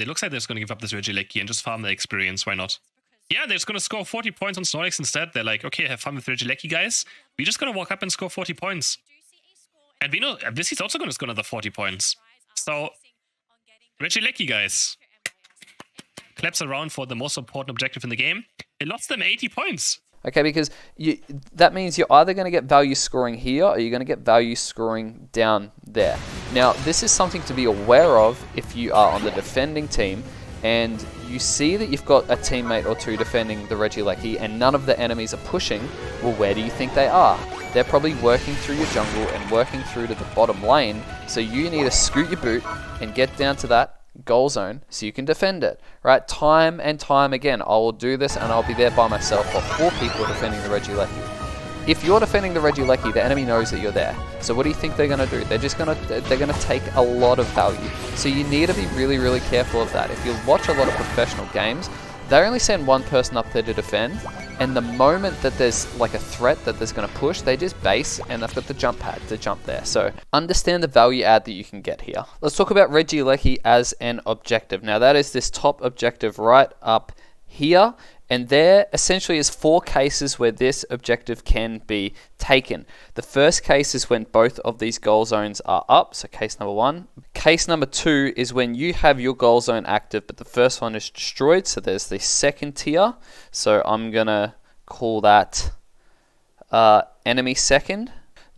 it looks like they're just going to give up this Regieleki and just farm the experience. Why not? Yeah, they're just going to score 40 points on Snorlax instead. They're like, okay, have fun with Regieleki, guys. We're just going to walk up and score 40 points. And we know this is also going to score another 40 points. So, Regieleki, guys. Claps around for the most important objective in the game. It lost them 80 points. Okay, because that means you're either going to get value scoring here or you're going to get value scoring down there. Now, this is something to be aware of if you are on the defending team and you see that you've got a teammate or two defending the Regieleki and none of the enemies are pushing. Well, where do you think they are? They're probably working through your jungle and working through to the bottom lane. So you need to scoot your boot and get down to that goal zone so you can defend it, right? Time and time again, I will do this and I'll be there by myself while 4 people are defending the Regieleki. If you're defending the Regieleki, the enemy knows that you're there. So what do you think they're going to do? They're going to take a lot of value. So you need to be really, really careful of that. If you watch a lot of professional games, they only send one person up there to defend, and the moment that there's like a threat that there's going to push, they just base and they've got the jump pad to jump there. So understand the value add that you can get here. Let's talk about Regieleki as an objective. Now that is this top objective right up here, and there essentially is 4 cases where this objective can be taken. The first case is when both of these goal zones are up, so case number 1. Case number 2 is when you have your goal zone active, but the first one is destroyed, so there's the second tier. So I'm going to call that enemy second.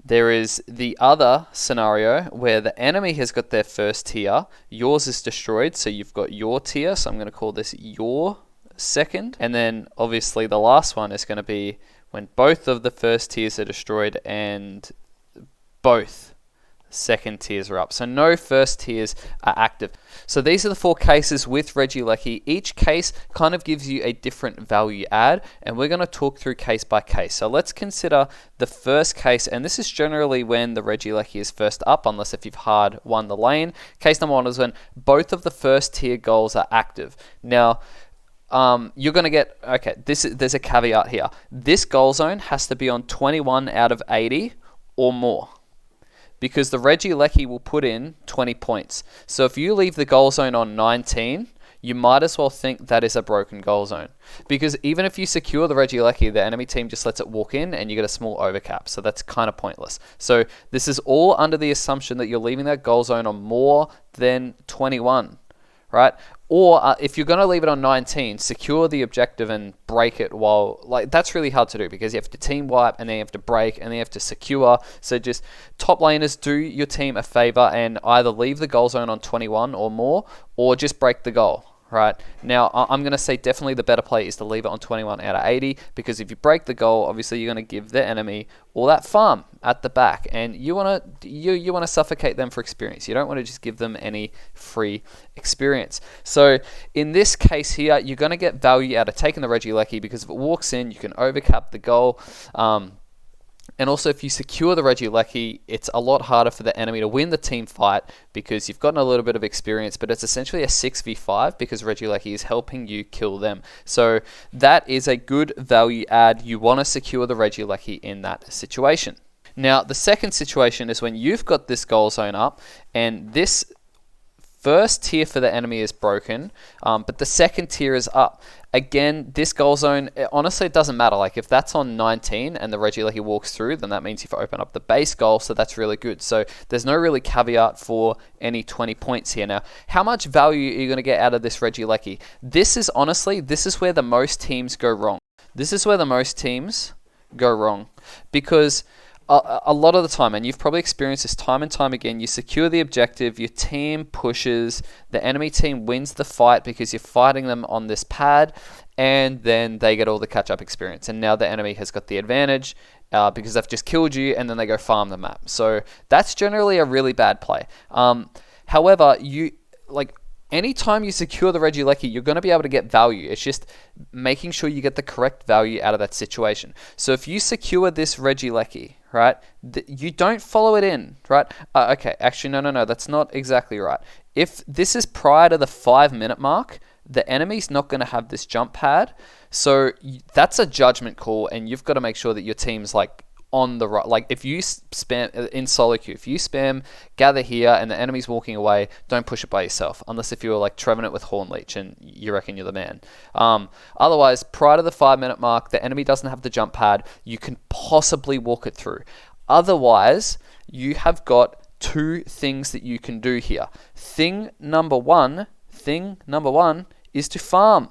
There is the other scenario where the enemy has got their first tier, yours is destroyed, so you've got your tier, so I'm going to call this your second. And then obviously the last one is going to be when both of the first tiers are destroyed and both second tiers are up. So no first tiers are active. So these are the 4 cases with Regieleki. Each case kind of gives you a different value add, and we're going to talk through case by case. So let's consider the first case, and this is generally when the Regieleki is first up, unless if you've hard won the lane. Case number 1 is when both of the first tier goals are active. Now, you're going to get, okay, there's a caveat here. This goal zone has to be on 21 out of 80 or more, because the Regieleki will put in 20 points. So if you leave the goal zone on 19, you might as well think that is a broken goal zone. Because even if you secure the Regieleki, the enemy team just lets it walk in and you get a small overcap. So that's kind of pointless. So this is all under the assumption that you're leaving that goal zone on more than 21. Right? Or if you're going to leave it on 19, secure the objective and break it while, like, that's really hard to do because you have to team wipe and then you have to break and then you have to secure. So just top laners, do your team a favor and either leave the goal zone on 21 or more, or just break the goal. Right? Now, I'm going to say definitely the better play is to leave it on 21 out of 80, because if you break the goal, obviously you're going to give the enemy all that farm at the back, and you want to suffocate them for experience. You don't want to just give them any free experience. So in this case here, you're going to get value out of taking the Regieleki, because if it walks in, you can overcap the goal. And also, if you secure the Regieleki, it's a lot harder for the enemy to win the team fight because you've gotten a little bit of experience, but it's essentially a 6v5 because Regieleki is helping you kill them. So that is a good value add. You want to secure the Regieleki in that situation. Now, the second situation is when you've got this goal zone up and this first tier for the enemy is broken, but the second tier is up. Again, this goal zone, honestly, it doesn't matter. Like, if that's on 19 and the Regieleki walks through, then that means you've opened up the base goal, so that's really good. So there's no really caveat for any 20 points here. Now, how much value are you going to get out of this Regieleki? This is, honestly, this is where the most teams go wrong. This is where the most teams go wrong, because a lot of the time, and you've probably experienced this time and time again, you secure the objective, your team pushes, the enemy team wins the fight because you're fighting them on this pad, and then they get all the catch-up experience. And now the enemy has got the advantage because they've just killed you, and then they go farm the map. So that's generally a really bad play. However, anytime you secure the Regieleki, you're going to be able to get value. It's just making sure you get the correct value out of that situation. So if you secure this Regieleki, right, you don't follow it in, right? Okay, actually, no, that's not exactly right. If this is prior to the 5-minute mark, the enemy's not going to have this jump pad. So that's a judgment call, and you've got to make sure that your team's like on the right. Like if you spam in solo queue, if you spam gather here and the enemy's walking away, don't push it by yourself, unless if you're like Trevenant with Hornleech and you reckon you're the man. Otherwise, prior to the 5-minute mark, the enemy doesn't have the jump pad, you can possibly walk it through. Otherwise, you have got two things that you can do here. Thing number one is to farm,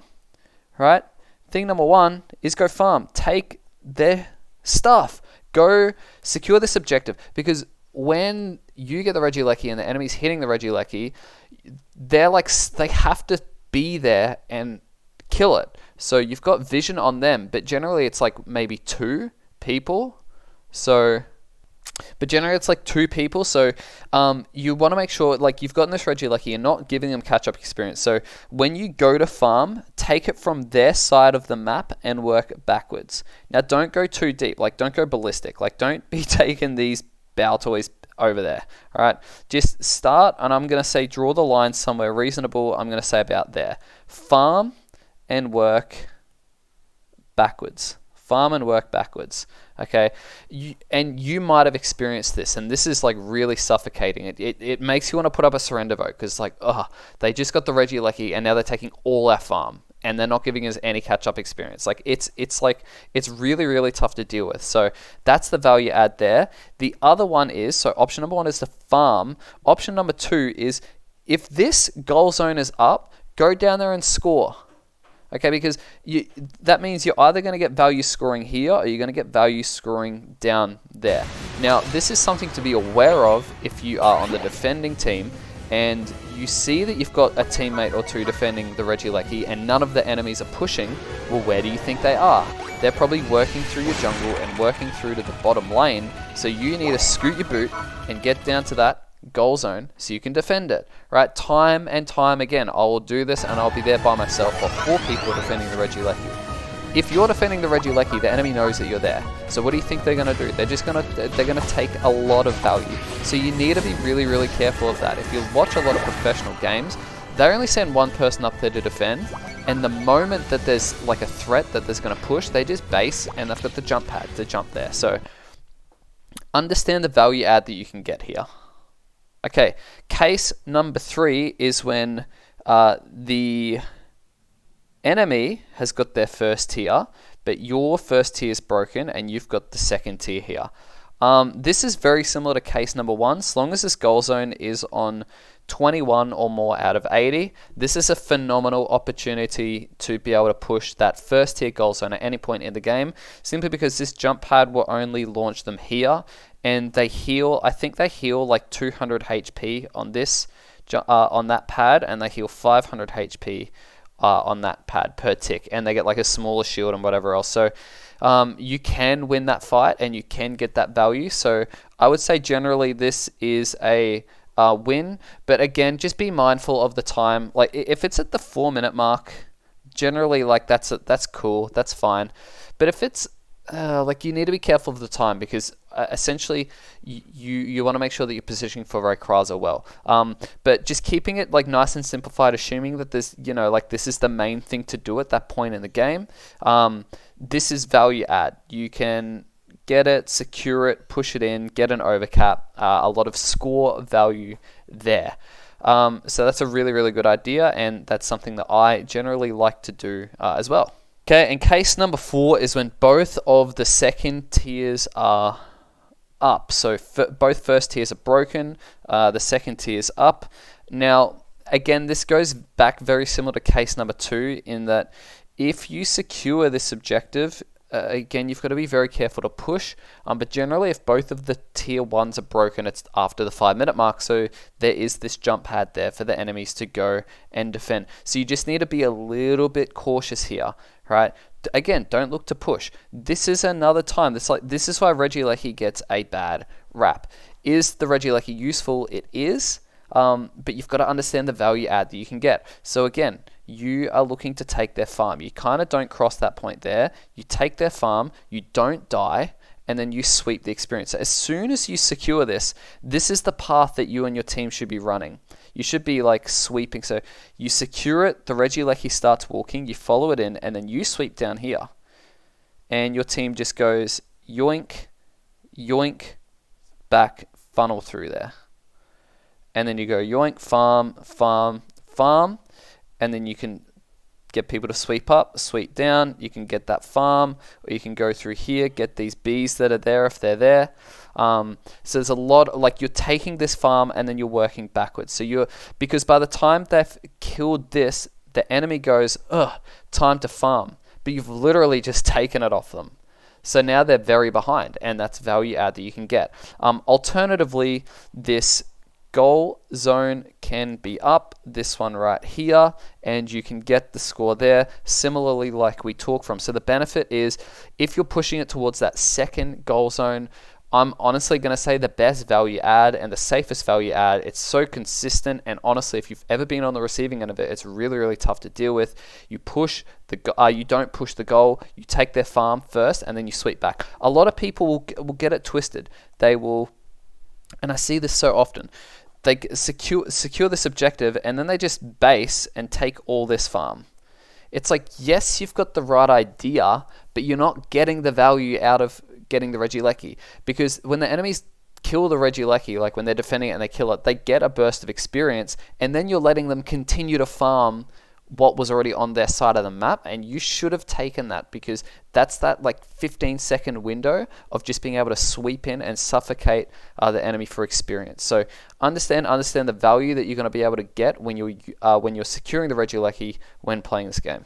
right? Thing number one is go farm. Take their stuff. Go secure this objective, because when you get the Regieleki and the enemy's hitting the Regieleki, they're like, they have to be there and kill it. So you've got vision on them, but generally it's like maybe 2 people. But generally it's like 2 people, so you want to make sure like you've gotten this Regieleki and not giving them catch-up experience. So when you go to farm, take it from their side of the map and work backwards. Now don't go too deep, like don't go ballistic, like don't be taking these bow toys over there, alright? Just start, and I'm going to say draw the line somewhere reasonable. I'm going to say about there. Farm and work backwards. Farm and work backwards. Okay, you might have experienced this, and this is like really suffocating. It makes you want to put up a surrender vote, because like, they just got the Regieleki and now they're taking all our farm and they're not giving us any catch-up experience. Like it's really, really tough to deal with. So that's the value add there. The other one is, so option number 1 is to farm. Option number 2 is, if this goal zone is up, go down there and score. Okay, because that means you're either going to get value scoring here or you're going to get value scoring down there. Now, this is something to be aware of if you are on the defending team and you see that you've got a teammate or 2 defending the Regieleki and none of the enemies are pushing. Well, where do you think they are? They're probably working through your jungle and working through to the bottom lane. So you need to scoot your boot and get down to that goal zone so you can defend it, right? Time and time again, I will do this and I'll be there by myself while 4 people are defending the Regieleki. If you're defending the Regieleki, the enemy knows that you're there. So what do you think they're going to do? They're going to take a lot of value. So you need to be really, really careful of that. If you watch a lot of professional games, they only send one person up there to defend, and the moment that there's like a threat that there's going to push, they just base and they've got the jump pad to jump there. So understand the value add that you can get here. Okay, case number 3 is when the enemy has got their first tier, but your first tier is broken and you've got the second tier here. This is very similar to case number 1. As long as this goal zone is on 21 or more out of 80, this is a phenomenal opportunity to be able to push that first tier goal zone at any point in the game, simply because this jump pad will only launch them here, and they heal, I think they heal like 200 HP on this, on that pad, and they heal 500 HP on that pad per tick, and they get like a smaller shield and whatever else. So you can win that fight and you can get that value. So I would say generally this is a win, but again, just be mindful of the time. Like if it's at the 4-minute mark, generally like that's cool, that's fine. But if it's like, you need to be careful of the time, because essentially you want to make sure that you're positioning for Rayquaza well. But just keeping it like nice and simplified, assuming that there's, like this is the main thing to do at that point in the game. This is value add. You can get it, secure it, push it in, get an overcap, a lot of score value there. So that's a really, really good idea, and that's something that I generally like to do as well. Okay, and case number 4 is when both of the second tiers are up. So both first tiers are broken, the second tier is up. Now, again, this goes back very similar to case number 2 in that if you secure this objective, again, you've got to be very careful to push, but generally if both of the tier 1s are broken, it's after the 5-minute mark, so there is this jump pad there for the enemies to go and defend. So you just need to be a little bit cautious here, right? Again, don't look to push. This is another time, this is why Regieleki gets a bad rap. Is the Regieleki useful? It is, but you've got to understand the value add that you can get. So again, you are looking to take their farm. You kind of don't cross that point there. You take their farm, you don't die, and then you sweep the experience. So as soon as you secure this, this is the path that you and your team should be running. You should be like sweeping. So you secure it, the Regieleki starts walking, you follow it in, and then you sweep down here. And your team just goes yoink, yoink, back, funnel through there. And then you go yoink, farm, farm, farm, and then you can get people to sweep up, sweep down. You can get that farm, or you can go through here, get these bees that are there if they're there. So there's a lot, like you're taking this farm and then you're working backwards. So because by the time they've killed this, the enemy goes, ugh, time to farm. But you've literally just taken it off them. So now they're very behind, and that's value add that you can get. Alternatively, this goal zone can be up, this one right here, and you can get the score there, similarly like we talked from. So the benefit is, if you're pushing it towards that second goal zone, I'm honestly going to say the best value add and the safest value add. It's so consistent, and honestly, if you've ever been on the receiving end of it, it's really, really tough to deal with. You don't push the goal. You take their farm first, and then you sweep back. A lot of people will get it twisted. They will, and I see this so often. They secure this objective, and then they just base and take all this farm. It's like, yes, you've got the right idea, but you're not getting the value out of getting the Regieleki, because when the enemies kill the Regieleki, like when they're defending it and they kill it, they get a burst of experience, and then you're letting them continue to farm what was already on their side of the map, and you should have taken that, because that's that like 15-second window of just being able to sweep in and suffocate the enemy for experience. So understand the value that you're going to be able to get when you're securing the Regieleki when playing this game.